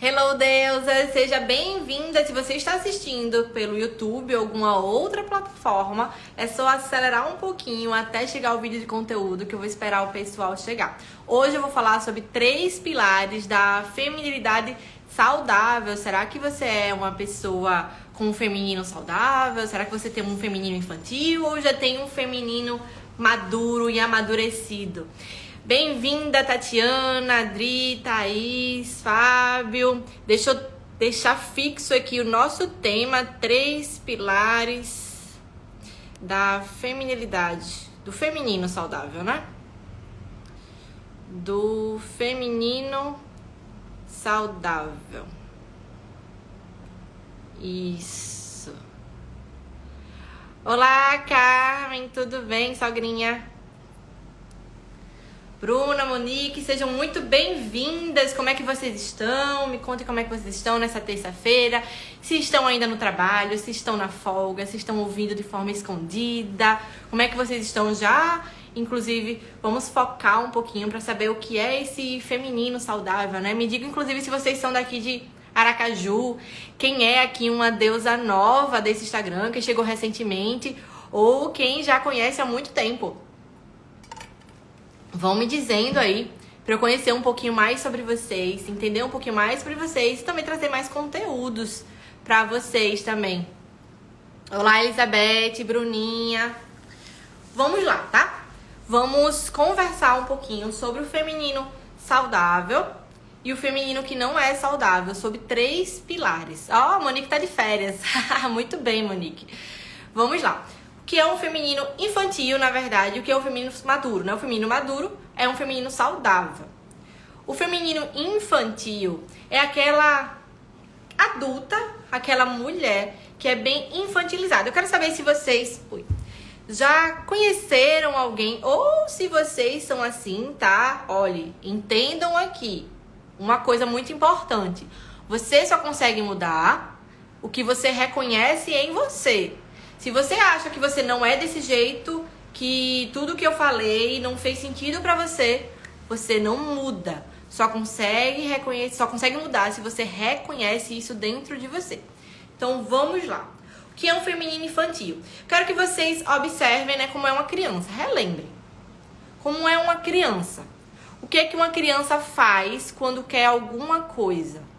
Hello, deusa! Seja bem-vinda! Se você está assistindo pelo YouTube ou alguma outra plataforma, é só acelerar um pouquinho até chegar o vídeo de conteúdo que eu vou esperar o pessoal chegar. Hoje eu vou falar sobre 3 pilares da feminilidade saudável. Será que você é uma pessoa com um feminino saudável? Será que você tem um feminino infantil ou já tem um feminino maduro e amadurecido? Bem-vinda, Tatiana, Adri, Thaís, Fábio. Deixa eu deixar fixo aqui o nosso tema, 3 pilares da feminilidade, do feminino saudável, né? Do feminino saudável. Isso. Olá, Carmen, tudo bem, sogrinha? Bruna, Monique, sejam muito bem-vindas. Como é que vocês estão? Me contem como é que vocês estão nessa terça-feira. Se estão ainda no trabalho, se estão na folga, se estão ouvindo de forma escondida. Como é que vocês estão já? Inclusive, vamos focar um pouquinho para saber o que é esse feminino saudável, né? Me digam, inclusive, se vocês são daqui de Aracaju, quem é aqui uma deusa nova desse Instagram, que chegou recentemente, ou quem já conhece há muito tempo. Vão me dizendo aí para eu conhecer um pouquinho mais sobre vocês, entender um pouquinho mais sobre vocês e também trazer mais conteúdos para vocês também. Olá, Elizabeth, Bruninha. Vamos lá, tá? Vamos conversar um pouquinho sobre o feminino saudável e o feminino que não é saudável, sobre 3 pilares. Ó, a Monique tá de férias. Muito bem, Monique. Vamos lá. O que é um feminino infantil, na verdade, o que é um feminino maduro, né? O feminino maduro é um feminino saudável. O feminino infantil é aquela adulta, aquela mulher que é bem infantilizada. Eu quero saber se vocês já conheceram alguém ou se vocês são assim, tá? Olhe, entendam aqui uma coisa muito importante. Você só consegue mudar o que você reconhece em você. Se você acha que você não é desse jeito, que tudo que eu falei não fez sentido pra você, você não muda. Só consegue mudar se você reconhece isso dentro de você. Então vamos lá. O que é um feminino infantil? Quero que vocês observem, né, como é uma criança. Relembrem. Como é uma criança. O que é que uma criança faz quando quer alguma coisa?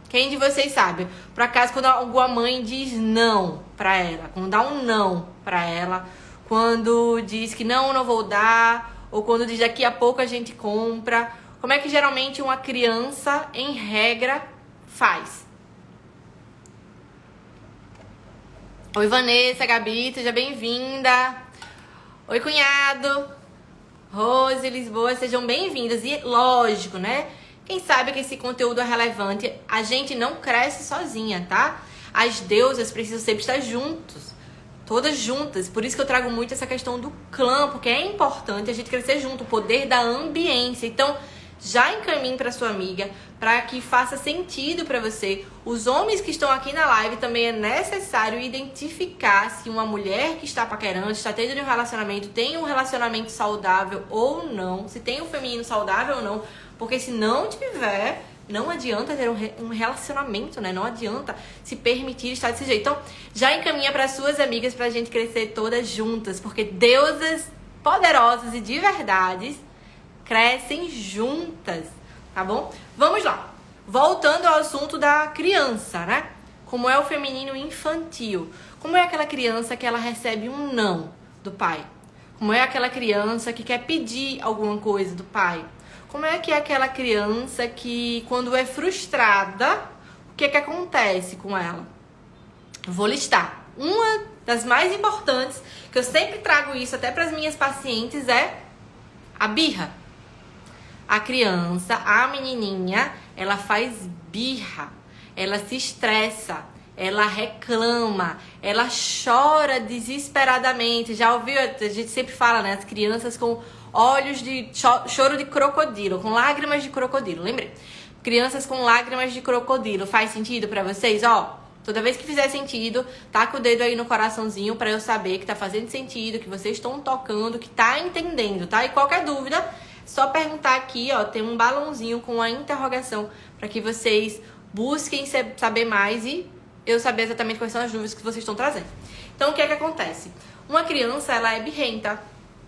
Quem de vocês sabe? Por acaso, quando alguma mãe diz não pra ela, quando dá um não pra ela, quando diz que não vou dar, ou quando diz daqui a pouco a gente compra, como é que geralmente uma criança, em regra, faz? Oi, Vanessa, Gabi, seja bem-vinda. Oi, cunhado. Rose, Lisboa, sejam bem-vindas. E lógico, né? Quem sabe que esse conteúdo é relevante, a gente não cresce sozinha, tá? As deusas precisam sempre estar juntos, todas juntas. Por isso que eu trago muito essa questão do clã, porque é importante a gente crescer junto, o poder da ambiência. Então, já encaminhe para sua amiga, para que faça sentido para você. Os homens que estão aqui na live também é necessário identificar se uma mulher que está paquerando, está tendo um relacionamento, tem um relacionamento saudável ou não, se tem um feminino saudável ou não. Porque se não tiver, não adianta ter um relacionamento, né? Não adianta se permitir estar desse jeito. Então, já encaminha para suas amigas pra gente crescer todas juntas. Porque deusas poderosas e de verdade crescem juntas, tá bom? Vamos lá. Voltando ao assunto da criança, né? Como é o feminino infantil? Como é aquela criança que ela recebe um não do pai? Como é aquela criança que quer pedir alguma coisa do pai? Como é que é aquela criança que, quando é frustrada, o que acontece com ela? Vou listar. Uma das mais importantes, que eu sempre trago isso até para as minhas pacientes, é a birra. A criança, a menininha, ela faz birra, ela se estressa, ela reclama, ela chora desesperadamente. Já ouviu? A gente sempre fala, né? As crianças com olhos de choro de crocodilo, com lágrimas de crocodilo. Lembrei. Crianças com lágrimas de crocodilo. Faz sentido pra vocês? Ó, toda vez que fizer sentido, taca o dedo aí no coraçãozinho pra eu saber que tá fazendo sentido, que vocês estão tocando, que tá entendendo, tá? E qualquer dúvida, Só perguntar aqui, ó, tem um balãozinho com a interrogação para que vocês busquem saber mais e eu saber exatamente quais são as dúvidas que vocês estão trazendo. Então, o que é que acontece? Uma criança, ela é birrenta,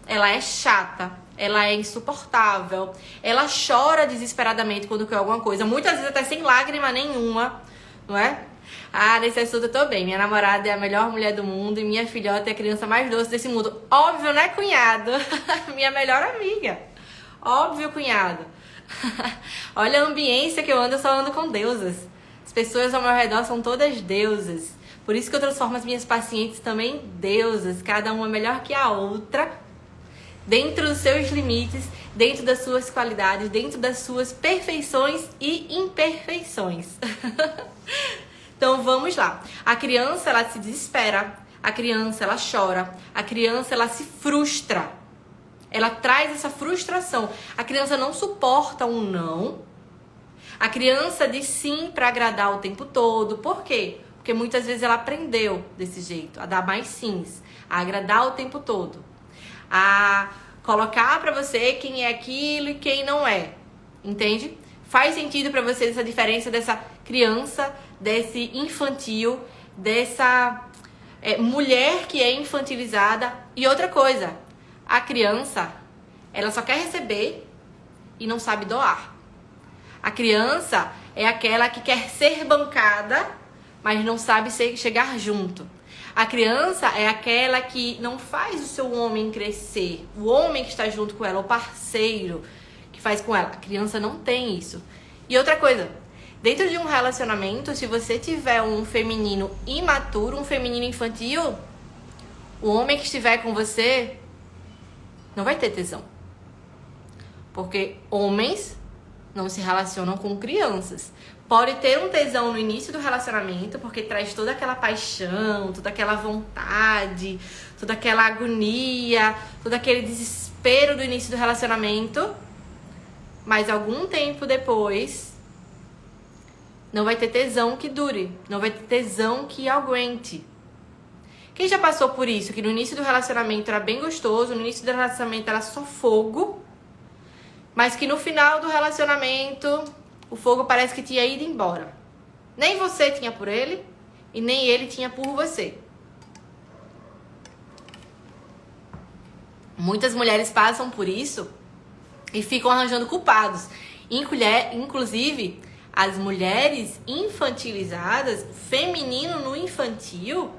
ela é chata, ela é insuportável, ela chora desesperadamente quando quer alguma coisa, muitas vezes até sem lágrima nenhuma, não é? Ah, nesse assunto eu tô bem. Minha namorada é a melhor mulher do mundo e minha filhota é a criança mais doce desse mundo. Óbvio, né, cunhado? Minha melhor amiga. Óbvio, cunhado. Olha a ambiência que eu ando, eu só ando com deusas. As pessoas ao meu redor são todas deusas. Por isso que eu transformo as minhas pacientes também em deusas, cada uma melhor que a outra, dentro dos seus limites, dentro das suas qualidades, dentro das suas perfeições e imperfeições. Então vamos lá. A criança, ela se desespera, a criança, ela chora, a criança, ela se frustra. Ela traz essa frustração. A criança não suporta um não. A criança diz sim para agradar o tempo todo. Por quê? Porque muitas vezes ela aprendeu desse jeito, a dar mais sims, a agradar o tempo todo, a colocar para você quem é aquilo e quem não é. Entende? Faz sentido para vocês essa diferença dessa criança, desse infantil, dessa mulher que é infantilizada? E outra coisa, a criança, ela só quer receber e não sabe doar. A criança é aquela que quer ser bancada, mas não sabe chegar junto. A criança é aquela que não faz o seu homem crescer, o homem que está junto com ela, o parceiro que faz com ela. A criança não tem isso. E outra coisa, dentro de um relacionamento, se você tiver um feminino imaturo, um feminino infantil, o homem que estiver com você não vai ter tesão. Porque homens não se relacionam com crianças. Pode ter um tesão no início do relacionamento, porque traz toda aquela paixão, toda aquela vontade, toda aquela agonia, todo aquele desespero do início do relacionamento. Mas algum tempo depois, não vai ter tesão que dure, não vai ter tesão que aguente. Quem já passou por isso? Que no início do relacionamento era bem gostoso, no início do relacionamento era só fogo, mas que no final do relacionamento o fogo parece que tinha ido embora. Nem você tinha por ele e nem ele tinha por você. Muitas mulheres passam por isso e ficam arranjando culpados. Inclusive, as mulheres infantilizadas, feminino no infantil,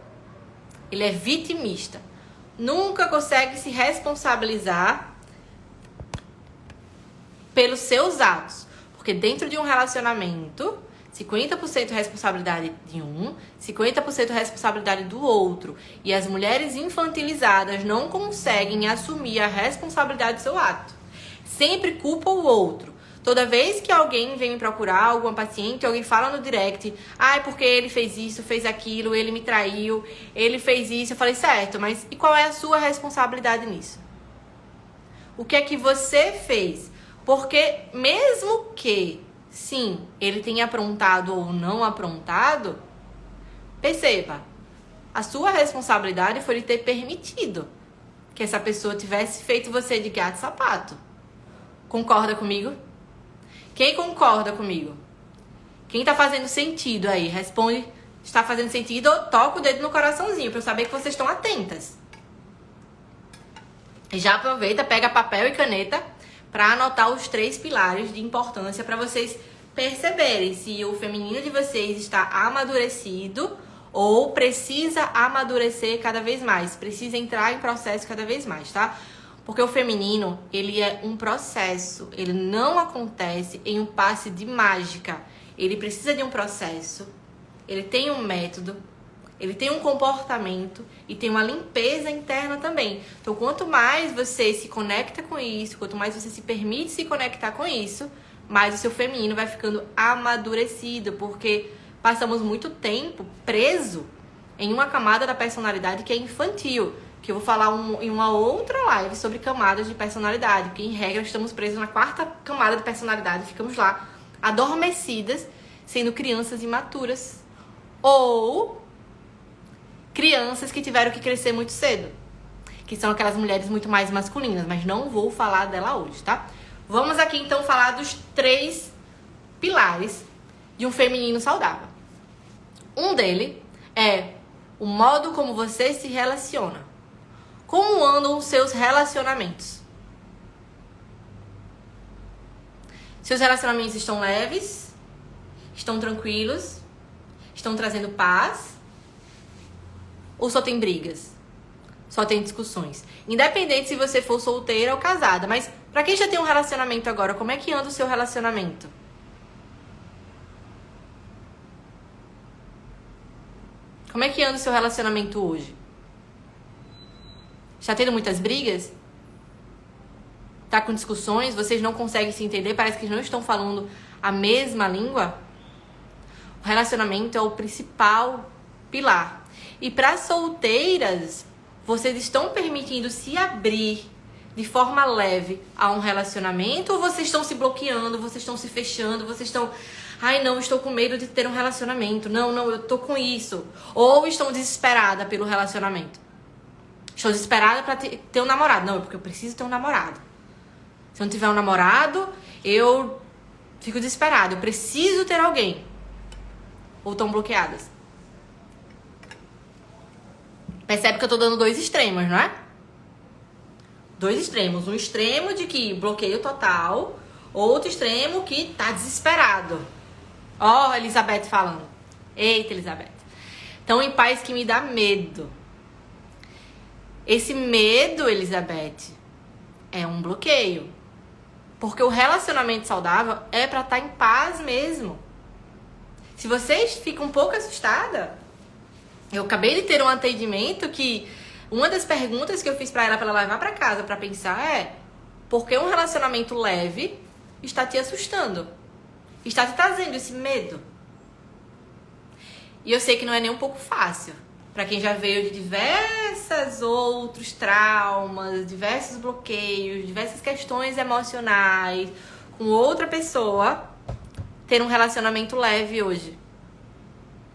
ele é vitimista. Nunca consegue se responsabilizar pelos seus atos. Porque dentro de um relacionamento, 50% responsabilidade de um, 50% responsabilidade do outro. E as mulheres infantilizadas não conseguem assumir a responsabilidade do seu ato. Sempre culpa o outro. Toda vez que alguém vem me procurar, alguma paciente, alguém fala no direct, porque ele fez isso, fez aquilo, ele me traiu, ele fez isso. Eu falei, certo, mas e qual é a sua responsabilidade nisso? O que é que você fez? Porque mesmo que, sim, ele tenha aprontado ou não aprontado, perceba, a sua responsabilidade foi de ter permitido que essa pessoa tivesse feito você de gato e sapato. Concorda comigo? Quem concorda comigo? Quem tá fazendo sentido aí? Responde, está fazendo sentido, ou toca o dedo no coraçãozinho pra eu saber que vocês estão atentas. E já aproveita, pega papel e caneta para anotar os 3 pilares de importância para vocês perceberem se o feminino de vocês está amadurecido ou precisa amadurecer cada vez mais, precisa entrar em processo cada vez mais, tá? Porque o feminino, ele é um processo, ele não acontece em um passe de mágica. Ele precisa de um processo, ele tem um método, ele tem um comportamento e tem uma limpeza interna também. Então, quanto mais você se conecta com isso, quanto mais você se permite se conectar com isso, mais o seu feminino vai ficando amadurecido, porque passamos muito tempo preso em uma camada da personalidade que é infantil, que eu vou falar em uma outra live sobre camadas de personalidade, porque em regra estamos presos na 4ª camada de personalidade, ficamos lá adormecidas, sendo crianças imaturas ou crianças que tiveram que crescer muito cedo, que são aquelas mulheres muito mais masculinas, mas não vou falar dela hoje, tá? Vamos aqui então falar dos 3 pilares de um feminino saudável. Um dele é o modo como você se relaciona. Como andam os seus relacionamentos? Seus relacionamentos estão leves? Estão tranquilos? Estão trazendo paz? Ou só tem brigas? Só tem discussões? Independente se você for solteira ou casada. Mas pra quem já tem um relacionamento agora, como é que anda o seu relacionamento? Como é que anda o seu relacionamento hoje? Está tendo muitas brigas? Tá com discussões? Vocês não conseguem se entender? Parece que não estão falando a mesma língua? O relacionamento é o principal pilar. E para solteiras, vocês estão permitindo se abrir de forma leve a um relacionamento? Ou vocês estão se bloqueando, vocês estão se fechando, vocês estão... Ai, não, estou com medo de ter um relacionamento. Não, eu tô com isso. Ou estão desesperada pelo relacionamento. Estou desesperada para ter um namorado. Não, é porque eu preciso ter um namorado. Se eu não tiver um namorado, eu fico desesperada. Eu preciso ter alguém. Ou estão bloqueadas. Percebe que eu tô dando 2 extremos, não é? 2 extremos. Um extremo de que bloqueio total. Outro extremo que tá desesperado. Ó, Elizabeth falando. Eita, Elizabeth. Tão em paz que me dá medo. Esse medo, Elizabeth, é um bloqueio. Porque o relacionamento saudável é pra estar em paz mesmo. Se vocês ficam um pouco assustadas, eu acabei de ter um atendimento que uma das perguntas que eu fiz pra ela levar pra casa pra pensar é: por que um relacionamento leve está te assustando? Está te trazendo esse medo? E eu sei que não é nem um pouco fácil. Pra quem já veio de diversos outros traumas, diversos bloqueios, diversas questões emocionais com outra pessoa, ter um relacionamento leve hoje.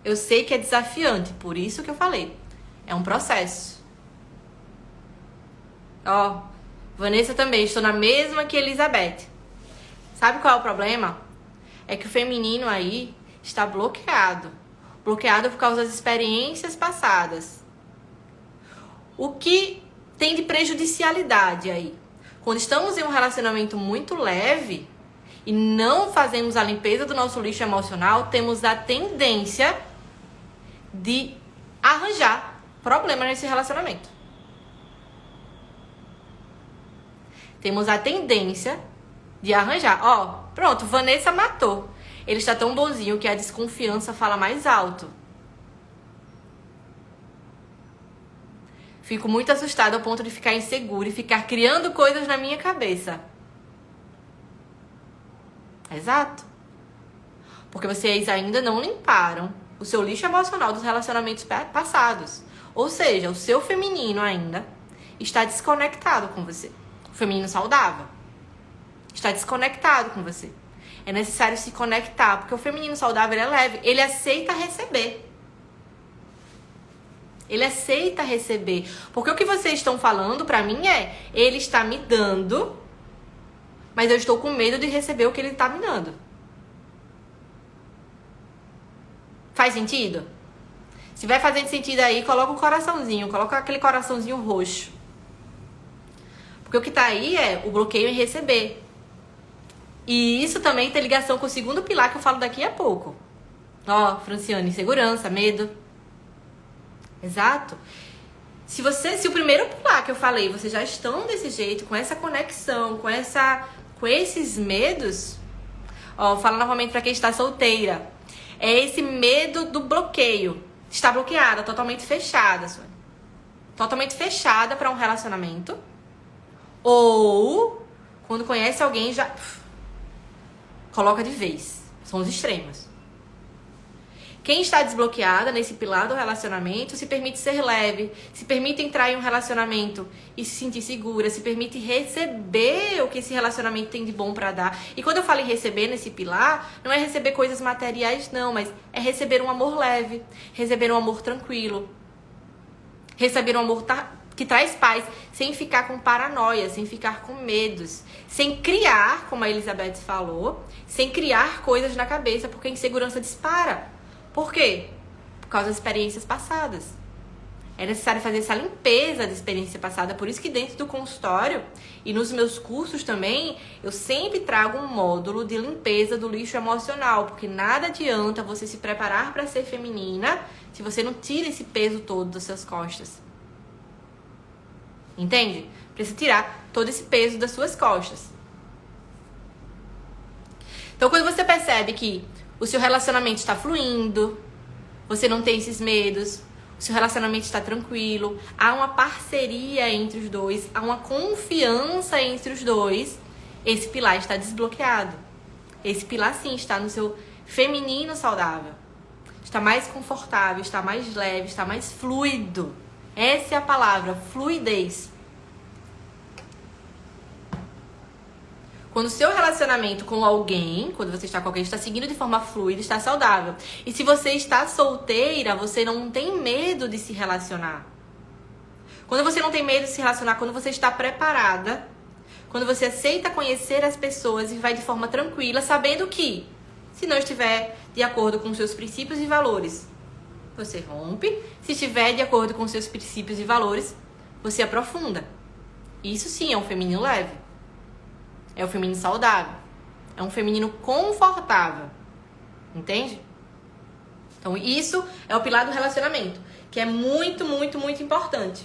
Eu sei que é desafiante, por isso que eu falei. É um processo. Ó, Vanessa também, estou na mesma que Elizabeth. Sabe qual é o problema? É que o feminino aí está bloqueado. Bloqueado por causa das experiências passadas. O que tem de prejudicialidade aí? Quando estamos em um relacionamento muito leve e não fazemos a limpeza do nosso lixo emocional, temos a tendência de arranjar problemas nesse relacionamento. Temos a tendência de arranjar. Ó, pronto, Vanessa matou. Ele está tão bonzinho que a desconfiança fala mais alto. Fico muito assustada ao ponto de ficar insegura e ficar criando coisas na minha cabeça. Exato. Porque vocês ainda não limparam o seu lixo emocional dos relacionamentos passados. Ou seja, o seu feminino ainda está desconectado com você. O feminino saudável está desconectado com você. É necessário se conectar, porque o feminino saudável é leve, ele aceita receber. Ele aceita receber. Porque o que vocês estão falando pra mim é, ele está me dando, mas eu estou com medo de receber o que ele está me dando. Faz sentido? Se vai fazendo sentido aí, coloca um coraçãozinho, coloca aquele coraçãozinho roxo. Porque o que tá aí é o bloqueio em receber. E isso também tem ligação com o segundo pilar que eu falo daqui a pouco. Ó, Franciane, segurança, medo. Exato. Se o primeiro pilar que eu falei, vocês já estão desse jeito, com essa conexão, com esses medos, ó, falo novamente pra quem está solteira. É esse medo do bloqueio. Está bloqueada, totalmente fechada, Sônia. Totalmente fechada pra um relacionamento. Ou quando conhece alguém já coloca de vez. São os extremos. Quem está desbloqueada nesse pilar do relacionamento se permite ser leve, se permite entrar em um relacionamento e se sentir segura, se permite receber o que esse relacionamento tem de bom pra dar. E quando eu falo em receber nesse pilar, não é receber coisas materiais não, mas é receber um amor leve, receber um amor tranquilo, receber um amor que que traz paz, sem ficar com paranoia, sem ficar com medos, sem criar, como a Elizabeth falou, sem criar coisas na cabeça, porque a insegurança dispara. Por quê? Por causa das experiências passadas. É necessário fazer essa limpeza da experiência passada, por isso que dentro do consultório e nos meus cursos também, eu sempre trago um módulo de limpeza do lixo emocional, porque nada adianta você se preparar para ser feminina se você não tira esse peso todo das suas costas. Entende? Precisa tirar todo esse peso das suas costas. Então, quando você percebe que o seu relacionamento está fluindo, você não tem esses medos, o seu relacionamento está tranquilo, há uma parceria entre os dois, há uma confiança entre os dois, esse pilar está desbloqueado. Esse pilar, sim, está no seu feminino saudável. Está mais confortável, está mais leve, está mais fluido. Essa é a palavra, fluidez. Quando o seu relacionamento com alguém, quando você está com alguém, está seguindo de forma fluida, está saudável. E se você está solteira, você não tem medo de se relacionar. Quando você não tem medo de se relacionar, quando você está preparada, quando você aceita conhecer as pessoas e vai de forma tranquila, sabendo que, se não estiver de acordo com seus princípios e valores, você rompe. Se estiver de acordo com seus princípios e valores, você aprofunda. Isso sim é um feminino leve. É um feminino saudável. É um feminino confortável. Entende? Então, isso é o pilar do relacionamento, que é muito, muito, muito importante.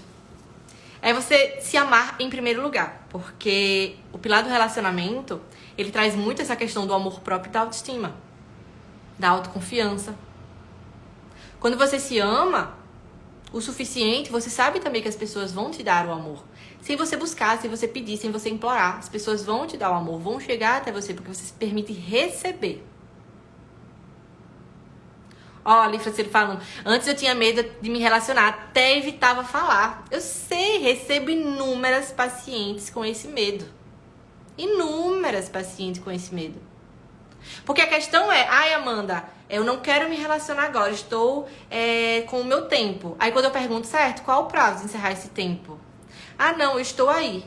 É você se amar em primeiro lugar, porque o pilar do relacionamento, ele traz muito essa questão do amor próprio e da autoestima, da autoconfiança. Quando você se ama o suficiente, você sabe também que as pessoas vão te dar o amor. Sem você buscar, sem você pedir, sem você implorar, as pessoas vão te dar o amor, vão chegar até você, porque você se permite receber. Ó, ali Francine falando, antes eu tinha medo de me relacionar, até evitava falar. Eu sei, recebo inúmeras pacientes com esse medo. Inúmeras pacientes com esse medo. Porque a questão é, ai Amanda, eu não quero me relacionar agora, estou com o meu tempo. Aí quando eu pergunto, certo, qual o prazo de encerrar esse tempo? Ah não, eu estou aí.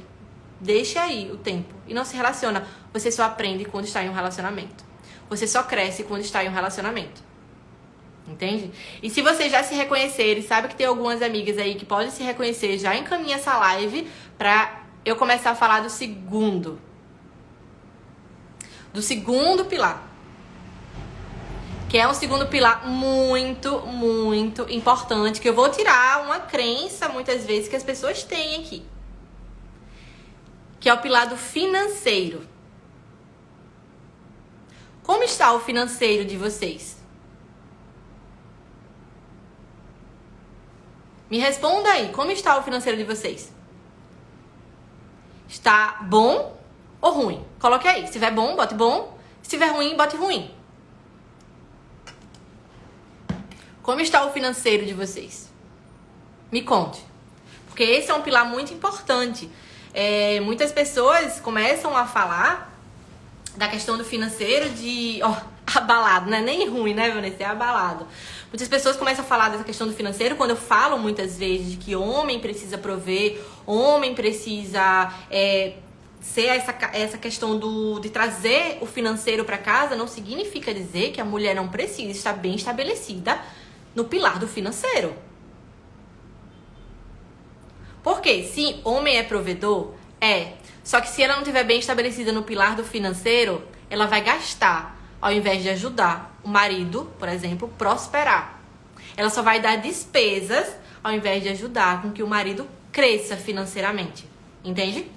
Deixa aí o tempo. E não se relaciona. Você só aprende quando está em um relacionamento. Você só cresce quando está em um relacionamento. Entende? E se você já se reconhecer e sabe que tem algumas amigas aí que podem se reconhecer, já encaminha essa live pra eu começar a falar do segundo pilar. Que é um segundo pilar muito, muito importante, que eu vou tirar uma crença, muitas vezes, que as pessoas têm aqui. Que é o pilar do financeiro. Como está o financeiro de vocês? Me responda aí, como está o financeiro de vocês? Está bom ou ruim? Coloque aí, se tiver bom, bote bom. Se tiver ruim, bote ruim. Como está o financeiro de vocês? Me conte. Porque esse é um pilar muito importante. Muitas pessoas começam a falar da questão do financeiro de... abalado, não é nem ruim, né, Vanessa? É abalado. Muitas pessoas começam a falar dessa questão do financeiro quando eu falo muitas vezes de que homem precisa prover, homem precisa... ser essa questão de trazer o financeiro para casa, não significa dizer que a mulher não precisa estar bem estabelecida no pilar do financeiro. Porque se homem é provedor, só que se ela não estiver bem estabelecida no pilar do financeiro, ela vai gastar, ao invés de ajudar o marido, por exemplo, prosperar. Ela só vai dar despesas, ao invés de ajudar com que o marido cresça financeiramente. Entende?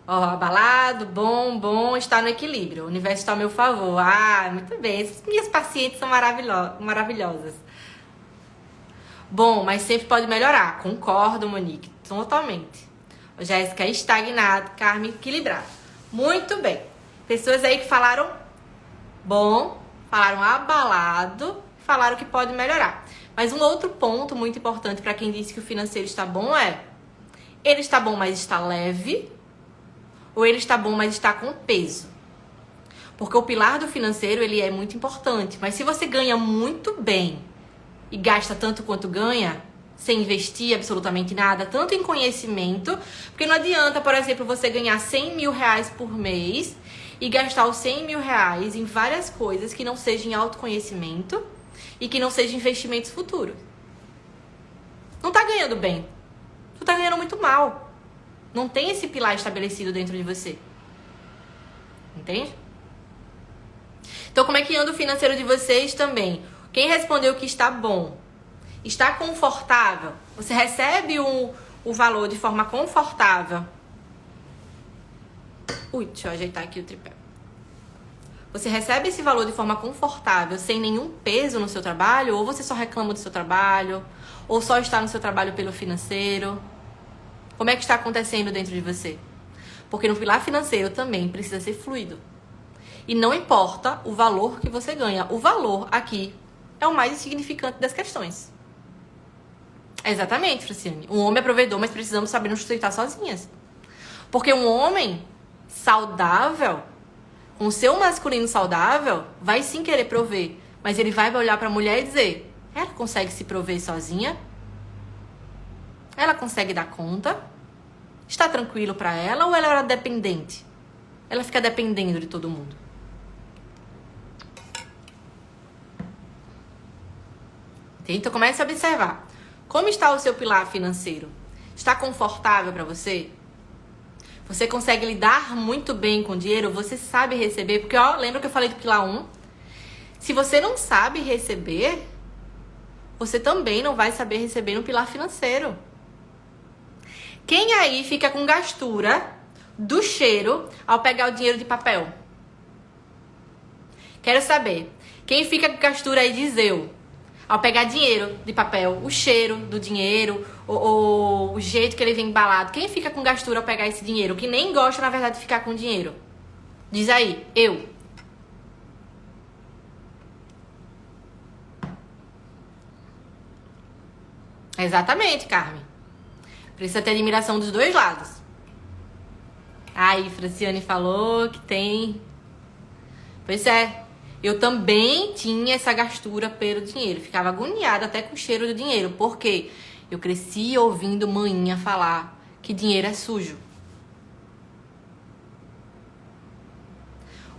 Abalado, bom, está no equilíbrio. O universo está ao meu favor. Ah, muito bem. Essas minhas pacientes são maravilhosas. Bom, mas sempre pode melhorar. Concordo, Monique. Totalmente. Jéssica, estagnado. Carmen, equilibrado. Muito bem. Pessoas aí que falaram bom, falaram abalado, falaram que pode melhorar. Mas um outro ponto muito importante para quem disse que o financeiro está bom ele está bom, mas está leve, ou ele está bom, mas está com peso. Porque o pilar do financeiro, ele é muito importante. Mas se você ganha muito bem e gasta tanto quanto ganha, sem investir absolutamente nada, tanto em conhecimento, porque não adianta, por exemplo, você ganhar 100 mil reais por mês e gastar os 100 mil reais em várias coisas que não sejam em autoconhecimento e que não sejam investimentos futuros. Não tá ganhando bem. Tu tá ganhando muito mal. Não tem esse pilar estabelecido dentro de você. Entende? Então, como é que anda o financeiro de vocês também? Quem respondeu que está bom? Está confortável? Você recebe o valor de forma confortável? Ui, deixa eu ajeitar aqui o tripé. Você recebe esse valor de forma confortável, sem nenhum peso no seu trabalho? Ou você só reclama do seu trabalho? Ou só está no seu trabalho pelo financeiro? Como é que está acontecendo dentro de você? Porque no pilar financeiro também precisa ser fluido. E não importa o valor que você ganha. O valor aqui é o mais insignificante das questões. Exatamente, Franciane. Um homem é provedor, mas precisamos saber nos sustentar sozinhas. Porque um homem saudável, com o seu masculino saudável, vai sim querer prover. Mas ele vai olhar para a mulher e dizer: ela consegue se prover sozinha? Ela consegue dar conta? Está tranquilo para ela ou ela era dependente? Ela fica dependendo de todo mundo. Então comece a observar. Como está o seu pilar financeiro? Está confortável para você? Você consegue lidar muito bem com o dinheiro? Você sabe receber? Porque, ó, lembra que eu falei do pilar 1? Se você não sabe receber, você também não vai saber receber no pilar financeiro. Quem aí fica com gastura do cheiro ao pegar o dinheiro de papel? Quero saber. Quem fica com gastura aí de zeu ao pegar dinheiro de papel, o cheiro do dinheiro, o jeito que ele vem embalado. Quem fica com gastura ao pegar esse dinheiro? Que nem gosta, na verdade, de ficar com dinheiro. Diz aí, eu. Exatamente, Carmen. Precisa ter admiração dos dois lados. Aí, Franciane falou que tem... Pois é. Eu também tinha essa gastura pelo dinheiro. Ficava agoniada até com o cheiro do dinheiro. Por quê? Eu cresci ouvindo maninha falar que dinheiro é sujo.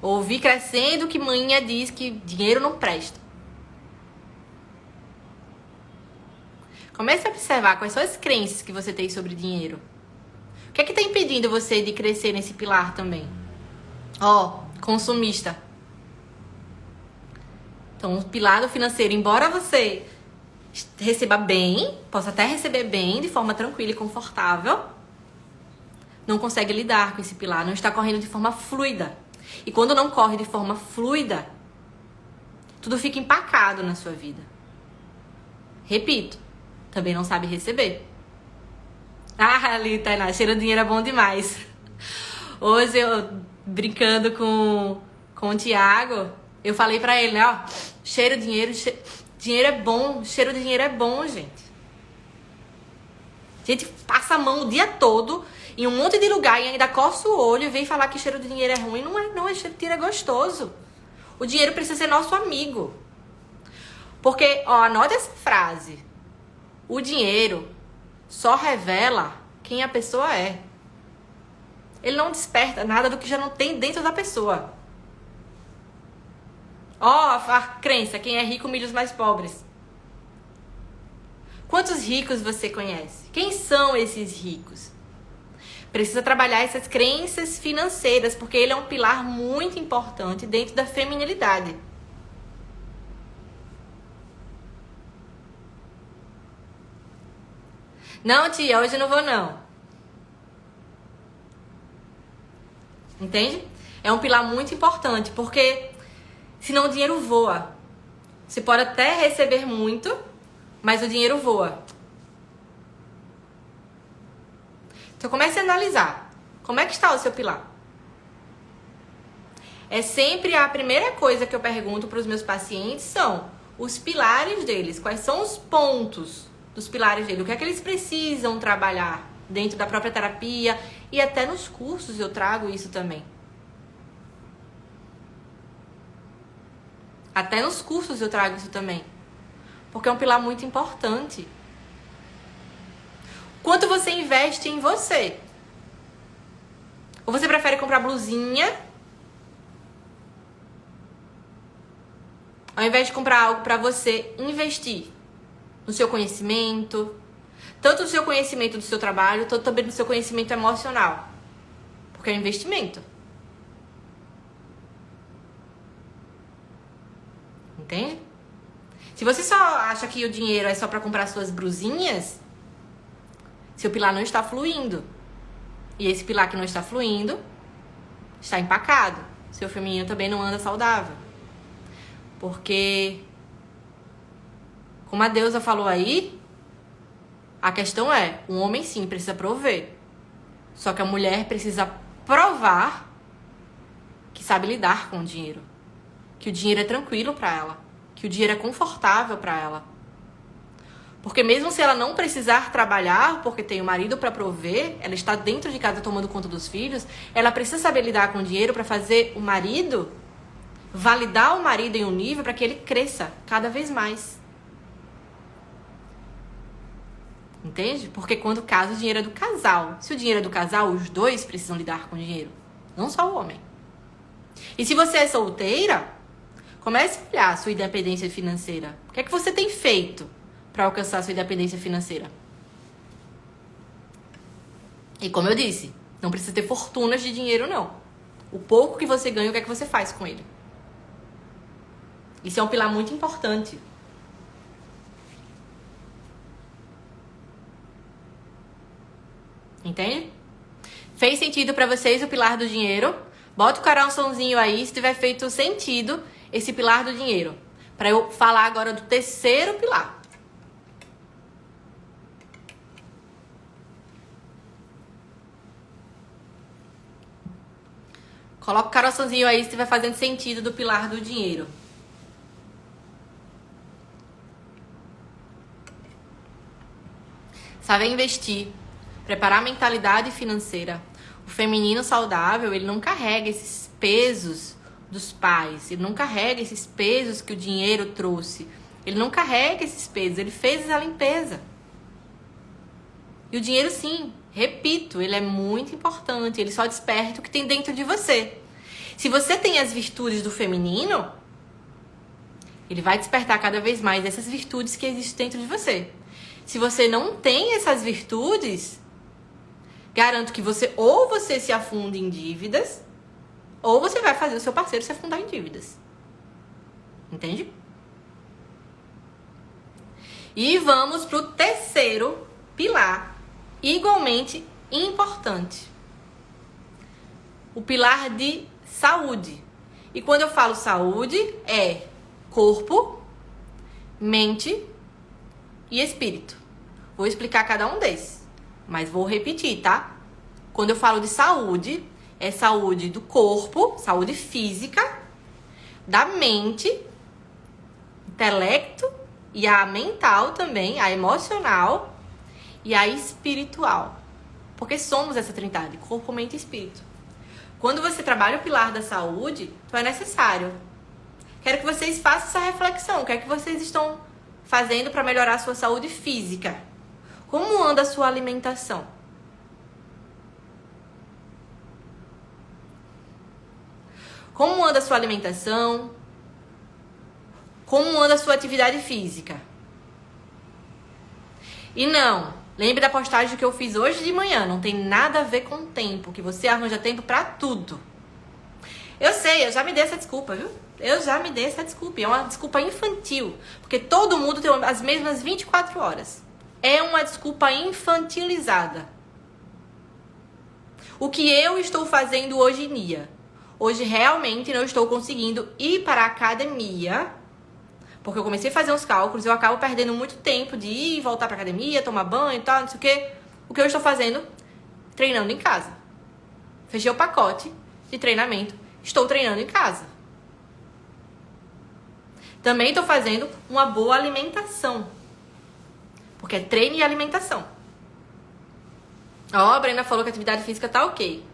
Ouvi crescendo que maninha diz que dinheiro não presta. Comece a observar quais são as crenças que você tem sobre dinheiro. O que é que está impedindo você de crescer nesse pilar também? Ó, consumista. Então, o pilar do financeiro, embora você receba bem, possa até receber bem, de forma tranquila e confortável, não consegue lidar com esse pilar, não está correndo de forma fluida. E quando não corre de forma fluida, tudo fica empacado na sua vida. Repito, também não sabe receber. Ah, ali, Tainá, cheiro de dinheiro é bom demais. Hoje eu, brincando com o Thiago, eu falei pra ele, né, ó, cheiro de dinheiro, dinheiro é bom, cheiro de dinheiro é bom, gente. A gente passa a mão o dia todo em um monte de lugar e ainda coça o olho e vem falar que cheiro de dinheiro é ruim. Não é cheiro de dinheiro é gostoso. O dinheiro precisa ser nosso amigo. Porque, ó, anote essa frase. O dinheiro só revela quem a pessoa é. Ele não desperta nada do que já não tem dentro da pessoa. Ó, a crença, quem é rico humilha os mais pobres. Quantos ricos você conhece? Quem são esses ricos? Precisa trabalhar essas crenças financeiras, porque ele é um pilar muito importante dentro da feminilidade. Não, tia, hoje eu não vou não. Entende? É um pilar muito importante, porque senão o dinheiro voa. Você pode até receber muito, mas o dinheiro voa. Então comece a analisar. Como é que está o seu pilar? É sempre a primeira coisa que eu pergunto para os meus pacientes são os pilares deles. Quais são os pontos dos pilares deles? O que é que eles precisam trabalhar dentro da própria terapia e até nos cursos eu trago isso também. Até nos cursos eu trago isso também. Porque é um pilar muito importante. Quanto você investe em você? Ou você prefere comprar blusinha ao invés de comprar algo pra você investir no seu conhecimento, tanto no seu conhecimento do seu trabalho, tanto também no seu conhecimento emocional, porque é um investimento. Entende? Se você só acha que o dinheiro é só pra comprar suas brusinhas, seu pilar não está fluindo. E esse pilar que não está fluindo está empacado. Seu feminino também não anda saudável. Porque, como a deusa falou aí, a questão é, o homem sim precisa prover. Só que a mulher precisa provar que sabe lidar com o dinheiro. Que o dinheiro é tranquilo pra ela. Que o dinheiro é confortável pra ela. Porque mesmo se ela não precisar trabalhar, porque tem o marido pra prover, ela está dentro de casa tomando conta dos filhos, ela precisa saber lidar com o dinheiro pra fazer o marido, validar o marido em um nível pra que ele cresça cada vez mais. Entende? Porque quando casa, o dinheiro é do casal. Se o dinheiro é do casal, os dois precisam lidar com o dinheiro. Não só o homem. E se você é solteira, comece a olhar a sua independência financeira. O que é que você tem feito para alcançar a sua independência financeira? E como eu disse, não precisa ter fortunas de dinheiro, não. O pouco que você ganha, o que é que você faz com ele? Isso é um pilar muito importante. Entende? Fez sentido pra vocês o pilar do dinheiro? Bota o coraçãozinho aí se tiver feito sentido esse pilar do dinheiro. Pra eu falar agora do terceiro pilar. Coloca o coraçãozinho aí se estiver fazendo sentido do pilar do dinheiro. Saber investir. Preparar a mentalidade financeira. O feminino saudável, ele não carrega esses pesos dos pais. Ele não carrega esses pesos que o dinheiro trouxe. Ele não carrega esses pesos. Ele fez essa limpeza. E o dinheiro, sim, repito, ele é muito importante. Ele só desperta o que tem dentro de você. Se você tem as virtudes do feminino, ele vai despertar cada vez mais essas virtudes que existem dentro de você. Se você não tem essas virtudes, garanto que você se afunda em dívidas, ou você vai fazer o seu parceiro se afundar em dívidas. Entende? E vamos pro terceiro pilar, igualmente importante. O pilar de saúde. E quando eu falo saúde, é corpo, mente e espírito. Vou explicar cada um desses, mas vou repetir, tá? Quando eu falo de saúde, é saúde do corpo, saúde física, da mente, intelecto e a mental também, a emocional e a espiritual. Porque somos essa trindade, corpo, mente e espírito. Quando você trabalha o pilar da saúde, então é necessário. Quero que vocês façam essa reflexão. O que é que vocês estão fazendo para melhorar a sua saúde física? Como anda a sua alimentação? Como anda a sua alimentação? Como anda a sua atividade física? E não, lembre da postagem que eu fiz hoje de manhã. Não tem nada a ver com o tempo, que você arranja tempo pra tudo. Eu sei, eu já me dei essa desculpa, viu? Eu já me dei essa desculpa. É uma desculpa infantil. Porque todo mundo tem as mesmas 24 horas. É uma desculpa infantilizada. O que eu estou fazendo hoje em dia? Hoje realmente não estou conseguindo ir para a academia, porque eu comecei a fazer uns cálculos, eu acabo perdendo muito tempo de ir e voltar para a academia, tomar banho e tal, não sei o quê. O que eu estou fazendo? Treinando em casa. Fechei o pacote de treinamento, estou treinando em casa. Também estou fazendo uma boa alimentação, porque é treino e alimentação. Ó, a Brenda falou que a atividade física tá ok.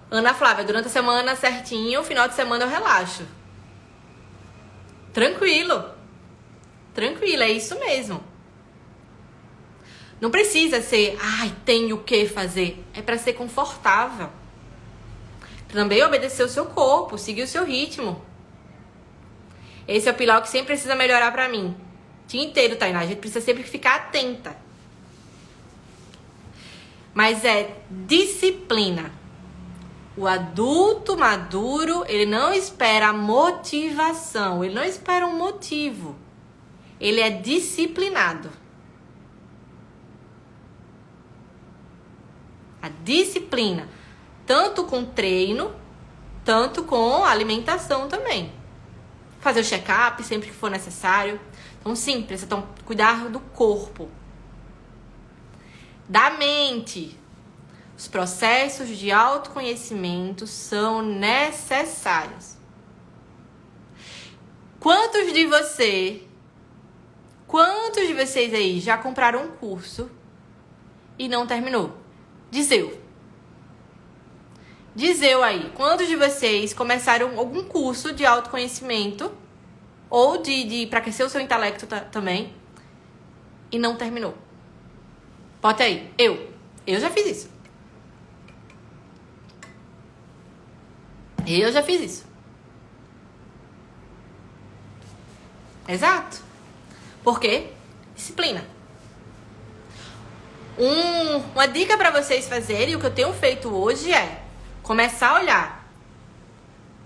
Ana Flávia, durante a semana certinho, final de semana eu relaxo. Tranquilo. Tranquilo, é isso mesmo. Não precisa ser, ai, tenho que fazer. É para ser confortável. Também obedecer o seu corpo, seguir o seu ritmo. Esse é o pilar que sempre precisa melhorar pra mim. O dia inteiro, Tainá. A gente precisa sempre ficar atenta. Mas é disciplina. O adulto maduro, ele não espera a motivação. Ele não espera um motivo. Ele é disciplinado. A disciplina. Tanto com treino, tanto com alimentação também. Fazer o check-up sempre que for necessário. Então, sim, precisa cuidar do corpo. Da mente. Os processos de autoconhecimento são necessários. Quantos de vocês aí já compraram um curso e não terminou? Diz eu aí. Quantos de vocês começaram algum curso de autoconhecimento ou para aquecer o seu intelecto também e não terminou? Bota aí. Eu já fiz isso. Eu já fiz isso. Exato. Por quê? Disciplina. Uma dica para vocês fazerem, e o que eu tenho feito hoje é começar a olhar.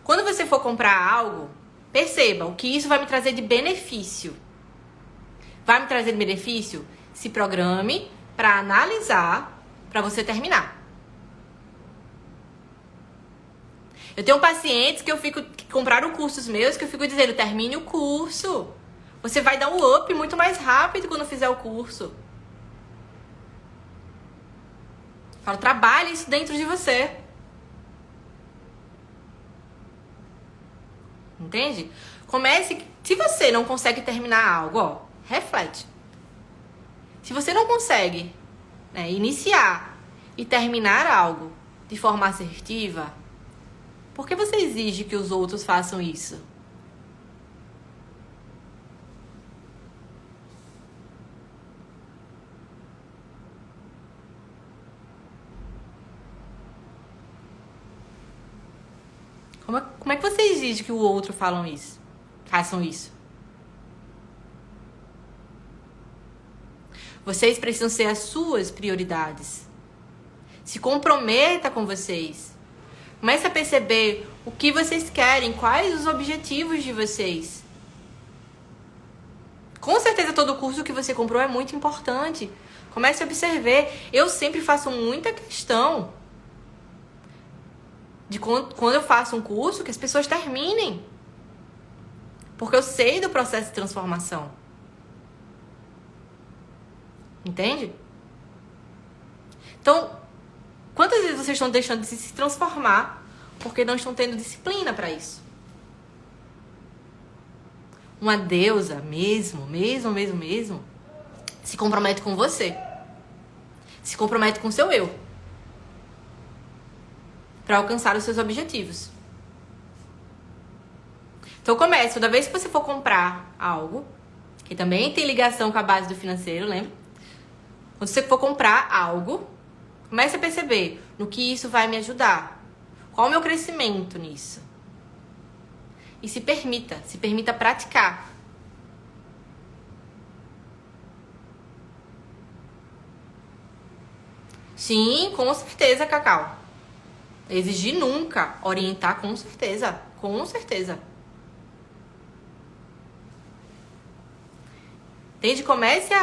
Quando você for comprar algo, perceba o que isso vai me trazer de benefício. Vai me trazer de benefício? Se programe para analisar, para você terminar. Eu tenho pacientes que compraram cursos meus que eu fico dizendo, termine o curso. Você vai dar um up muito mais rápido quando fizer o curso. Falo, trabalhe isso dentro de você. Entende? Comece. Se você não consegue terminar algo, ó, reflete. Se você não consegue, né, iniciar e terminar algo de forma assertiva, por que você exige que os outros façam isso? Como é que você exige que o outro façam isso? Vocês precisam ser as suas prioridades. Se comprometa com vocês. Comece a perceber o que vocês querem, quais os objetivos de vocês. Com certeza todo curso que você comprou é muito importante. Comece a observar. Eu sempre faço muita questão de quando eu faço um curso, que as pessoas terminem. Porque eu sei do processo de transformação. Entende? Então, quantas vezes vocês estão deixando de se transformar porque não estão tendo disciplina para isso? Uma deusa mesmo, se compromete com você. Se compromete com o seu eu. Para alcançar os seus objetivos. Então comece, toda vez que você for comprar algo, que também tem ligação com a base do financeiro, lembra? Quando você for comprar algo, comece a perceber no que isso vai me ajudar. Qual o meu crescimento nisso? E se permita praticar. Sim, com certeza, Cacau. Exigir nunca, orientar com certeza. Entende? Comece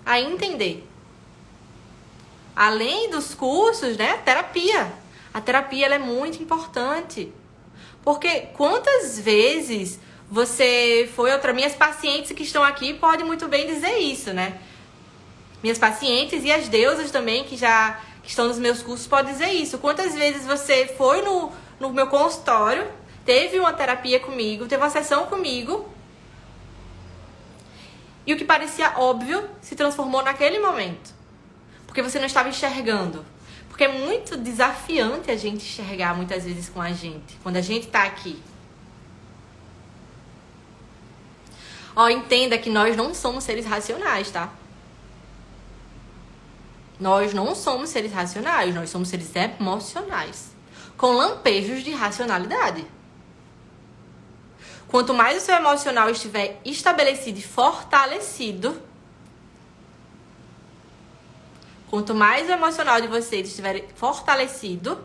a entender. Além dos cursos, né? A terapia. A terapia ela é muito importante. Porque quantas vezes você foi minhas pacientes que estão aqui podem muito bem dizer isso, né? Minhas pacientes e as deusas também que estão nos meus cursos podem dizer isso. Quantas vezes você foi no meu consultório, teve uma terapia comigo, teve uma sessão comigo, e o que parecia óbvio se transformou naquele momento. Porque você não estava enxergando. Porque é muito desafiante a gente enxergar muitas vezes com a gente, quando a gente está aqui. Ó, entenda que nós não somos seres racionais, tá? Nós não somos seres racionais, nós somos seres emocionais, com lampejos de racionalidade. Quanto mais o seu emocional estiver estabelecido e fortalecido, quanto mais o emocional de vocês estiver fortalecido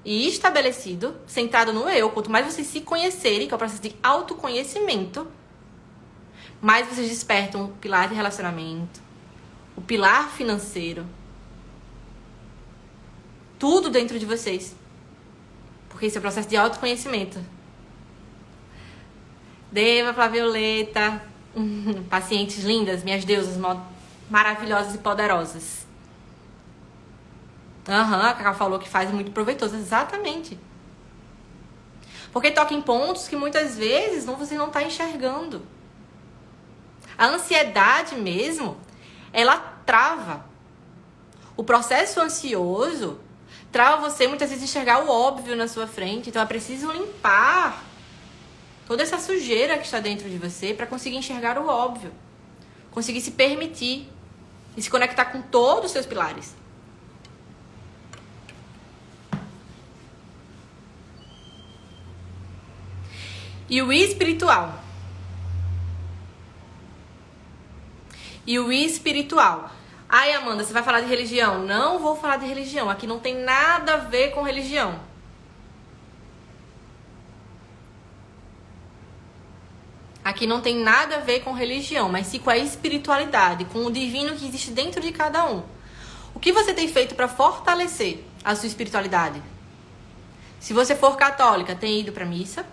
e estabelecido, centrado no eu, quanto mais vocês se conhecerem, que é o processo de autoconhecimento, mais vocês despertam o pilar de relacionamento, o pilar financeiro, tudo dentro de vocês. Porque esse é o processo de autoconhecimento. Deva, Flavioleta, pacientes lindas, minhas deusas maravilhosas e poderosas. A Cacau falou que faz muito proveitoso. Exatamente. Porque toca em pontos que muitas vezes você não está enxergando. A ansiedade mesmo, ela trava. O processo ansioso trava você muitas vezes enxergar o óbvio na sua frente. Então é preciso limpar toda essa sujeira que está dentro de você para conseguir enxergar o óbvio. Conseguir se permitir e se conectar com todos os seus pilares. E o espiritual. Ai, Amanda, você vai falar de religião? Não vou falar de religião. Aqui não tem nada a ver com religião. Aqui não tem nada a ver com religião, mas sim com a espiritualidade, com o divino que existe dentro de cada um. O que você tem feito para fortalecer a sua espiritualidade? Se você for católica, tem ido para missa?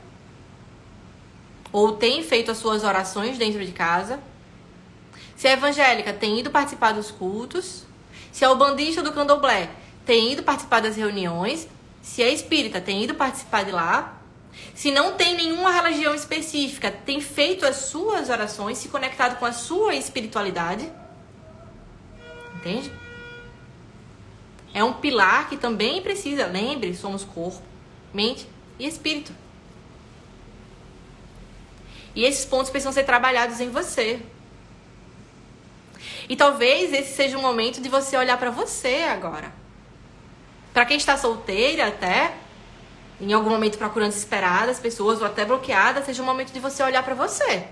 Ou tem feito as suas orações dentro de casa? Se é evangélica, tem ido participar dos cultos? Se é o bandista do candomblé, tem ido participar das reuniões? Se é espírita, tem ido participar de lá? Se não tem nenhuma religião específica, tem feito as suas orações, se conectado com a sua espiritualidade? Entende? É um pilar que também precisa, lembre, somos corpo, mente e espírito. E esses pontos precisam ser trabalhados em você. E talvez esse seja o momento de você olhar para você agora. Para quem está solteira até, em algum momento procurando desesperada as pessoas, ou até bloqueada, seja o momento de você olhar para você.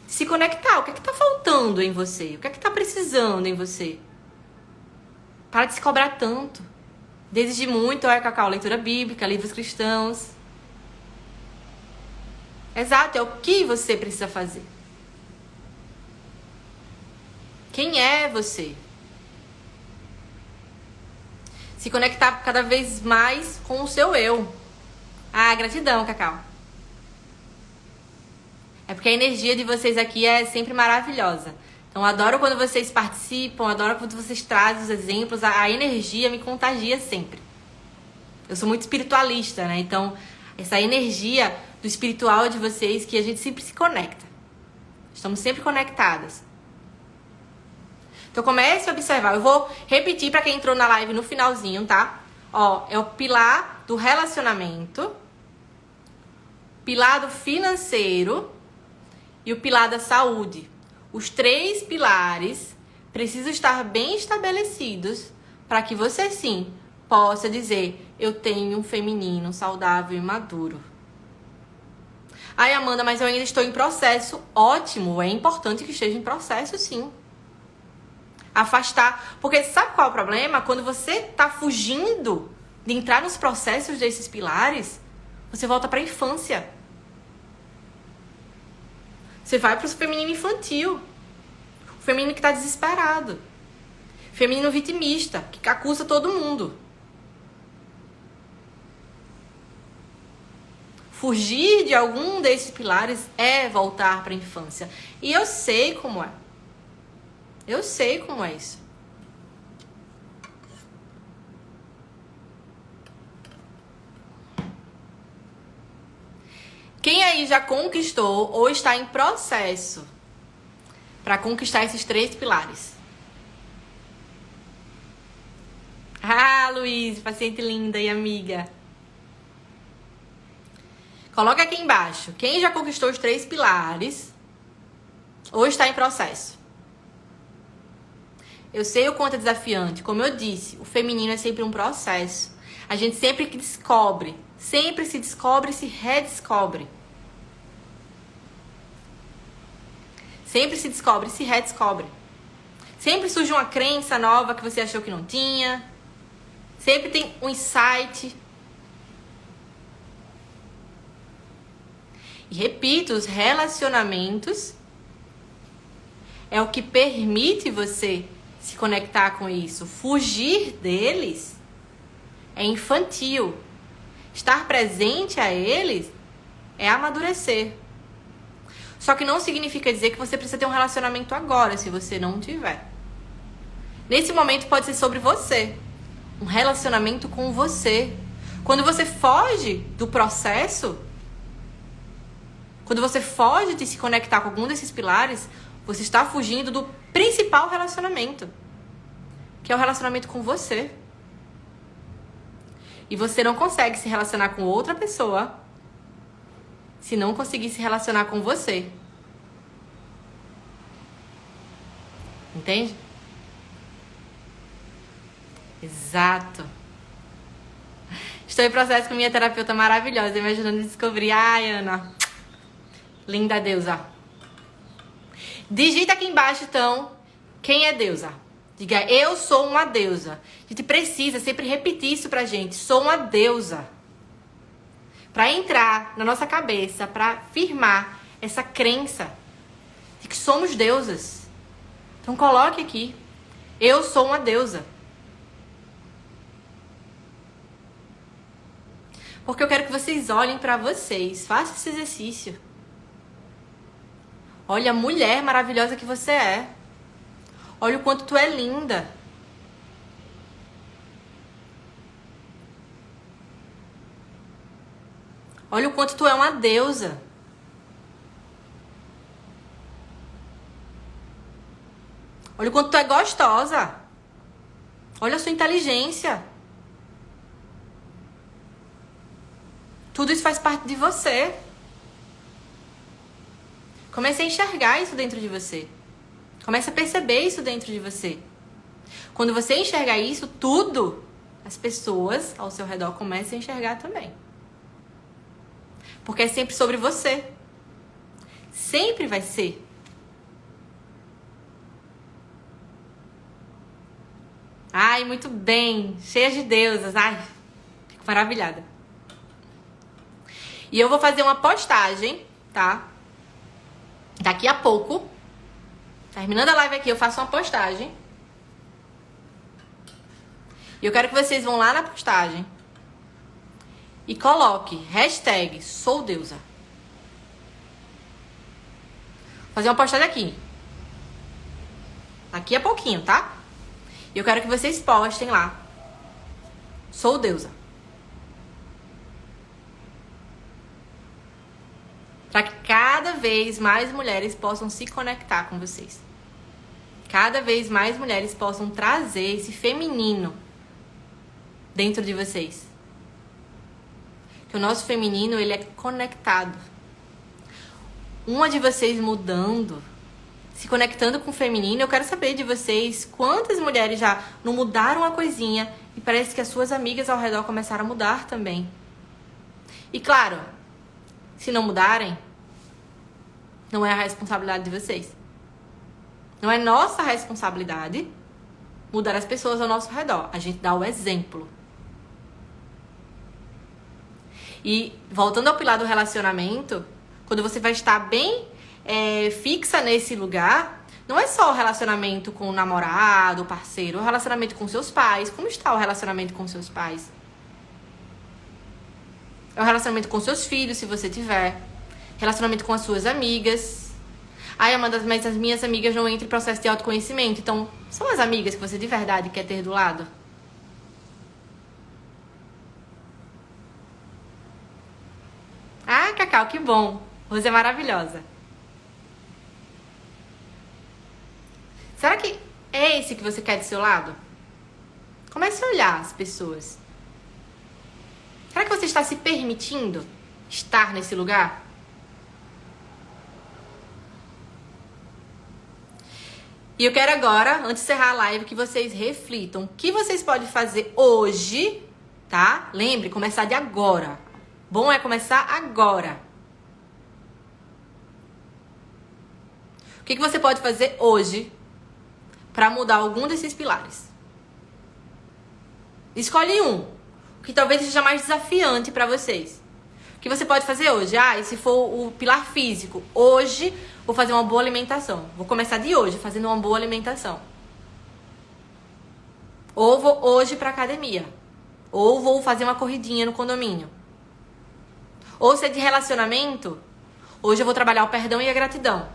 Se conectar. O que é que está faltando em você? O que é que está precisando em você? Para de se cobrar tanto. Deseje muito, olha, Cacau, leitura bíblica, livros cristãos. Exato, é o que você precisa fazer. Quem é você? Se conectar cada vez mais com o seu eu. Ah, gratidão, Cacau. É porque a energia de vocês aqui é sempre maravilhosa. Então, adoro quando vocês participam, adoro quando vocês trazem os exemplos. A energia me contagia sempre. Eu sou muito espiritualista, né? Então, essa energia do espiritual de vocês, que a gente sempre se conecta. Estamos sempre conectadas. Então comece a observar. Eu vou repetir para quem entrou na live no finalzinho, tá? Ó, é o pilar do relacionamento, pilar do financeiro e o pilar da saúde. Os 3 pilares precisam estar bem estabelecidos para que você sim possa dizer: eu tenho um feminino saudável e maduro. Ai, Amanda, mas eu ainda estou em processo. Ótimo, é importante que esteja em processo, sim. Afastar. Porque sabe qual é o problema? Quando você tá fugindo de entrar nos processos desses pilares, você volta para a infância. Você vai para o feminino infantil. O feminino que tá desesperado. Feminino vitimista, que acusa todo mundo. Fugir de algum desses pilares é voltar para a infância. E eu sei como é. Eu sei como é isso. Quem aí já conquistou ou está em processo para conquistar esses 3 pilares? Ah, Luiz, paciente linda e amiga. Coloca aqui embaixo. Quem já conquistou os 3 pilares ou está em processo? Eu sei o quanto é desafiante. Como eu disse, o feminino é sempre um processo. A gente sempre que descobre, sempre se descobre e se redescobre. Sempre se descobre e se redescobre. Sempre surge uma crença nova que você achou que não tinha. Sempre tem um insight. E repito, os relacionamentos é o que permite você se conectar com isso. Fugir deles é infantil. Estar presente a eles é amadurecer. Só que não significa dizer que você precisa ter um relacionamento agora, se você não tiver. Nesse momento pode ser sobre você. Um relacionamento com você. Quando você foge do processo, quando você foge de se conectar com algum desses pilares, você está fugindo do principal relacionamento, que é o relacionamento com você. E você não consegue se relacionar com outra pessoa se não conseguir se relacionar com você. Entende? Exato. Estou em processo com minha terapeuta maravilhosa, me ajudando a descobrir. Ai, Ana, linda deusa. Digita aqui embaixo, então, quem é deusa. Diga, eu sou uma deusa. A gente precisa sempre repetir isso pra gente. Sou uma deusa. Pra entrar na nossa cabeça, pra firmar essa crença de que somos deusas. Então coloque aqui. Eu sou uma deusa. Porque eu quero que vocês olhem pra vocês. Façam esse exercício. Olha a mulher maravilhosa que você é. Olha o quanto tu é linda. Olha o quanto tu é uma deusa. Olha o quanto tu é gostosa. Olha a sua inteligência. Tudo isso faz parte de você. Comece a enxergar isso dentro de você. Comece a perceber isso dentro de você. Quando você enxergar isso, tudo, as pessoas ao seu redor começam a enxergar também. Porque é sempre sobre você. Sempre vai ser. Ai, muito bem. Cheia de deusas. Ai, fico maravilhada. E eu vou fazer uma postagem, tá? Daqui a pouco. Terminando a live aqui, eu faço uma postagem. E eu quero que vocês vão lá na postagem e coloque hashtag sou deusa. Vou fazer uma postagem aqui. Daqui a pouquinho, tá? E eu quero que vocês postem lá. Sou deusa. Para que cada vez mais mulheres possam se conectar com vocês. Cada vez mais mulheres possam trazer esse feminino dentro de vocês. Que o nosso feminino, ele é conectado. Uma de vocês mudando, se conectando com o feminino, eu quero saber de vocês quantas mulheres já não mudaram uma coisinha e parece que as suas amigas ao redor começaram a mudar também. E claro, se não mudarem, não é a responsabilidade de vocês. Não é nossa responsabilidade mudar as pessoas ao nosso redor. A gente dá o exemplo. E voltando ao pilar do relacionamento, quando você vai estar bem fixa nesse lugar, não é só o relacionamento com o namorado, o parceiro, o relacionamento com seus pais. Como está o relacionamento com seus pais? É o relacionamento com seus filhos, se você tiver. Relacionamento com as suas amigas. Ai, Amanda, mas as minhas amigas não entram em processo de autoconhecimento. Então, são as amigas que você de verdade quer ter do lado? Ah, Cacau, que bom. Você é maravilhosa. Será que é esse que você quer do seu lado? Comece a olhar as pessoas. Será que você está se permitindo estar nesse lugar? E eu quero agora, antes de encerrar a live, que vocês reflitam. O que vocês podem fazer hoje, tá? Lembre, começar de agora. Bom é começar agora. O que você pode fazer hoje para mudar algum desses pilares? Escolhe um, que talvez seja mais desafiante para vocês. O que você pode fazer hoje? E se for o pilar físico, hoje vou fazer uma boa alimentação. Vou começar de hoje fazendo uma boa alimentação. Ou vou hoje pra academia. Ou vou fazer uma corridinha no condomínio. Ou se é de relacionamento, hoje eu vou trabalhar o perdão e a gratidão.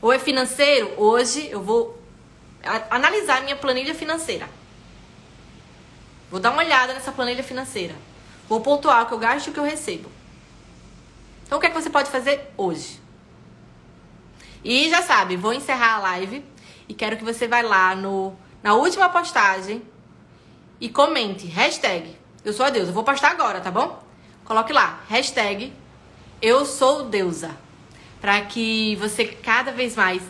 Ou é financeiro, hoje eu vou analisar a minha planilha financeira. Vou dar uma olhada nessa planilha financeira. Vou pontuar o que eu gasto e o que eu recebo. Então, o que é que você pode fazer hoje? E já sabe, vou encerrar a live e quero que você vá lá na última postagem e comente, hashtag, eu sou a deusa. Eu vou postar agora, tá bom? Coloque lá, hashtag, eu sou deusa. Para que você cada vez mais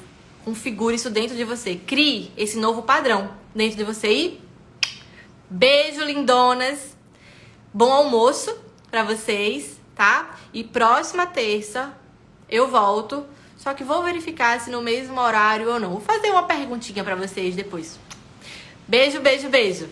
configure isso dentro de você. Crie esse novo padrão dentro de você. E beijo, lindonas. Bom almoço pra vocês, tá? E próxima terça eu volto. Só que vou verificar se no mesmo horário ou não. Vou fazer uma perguntinha pra vocês depois. Beijo, beijo, beijo.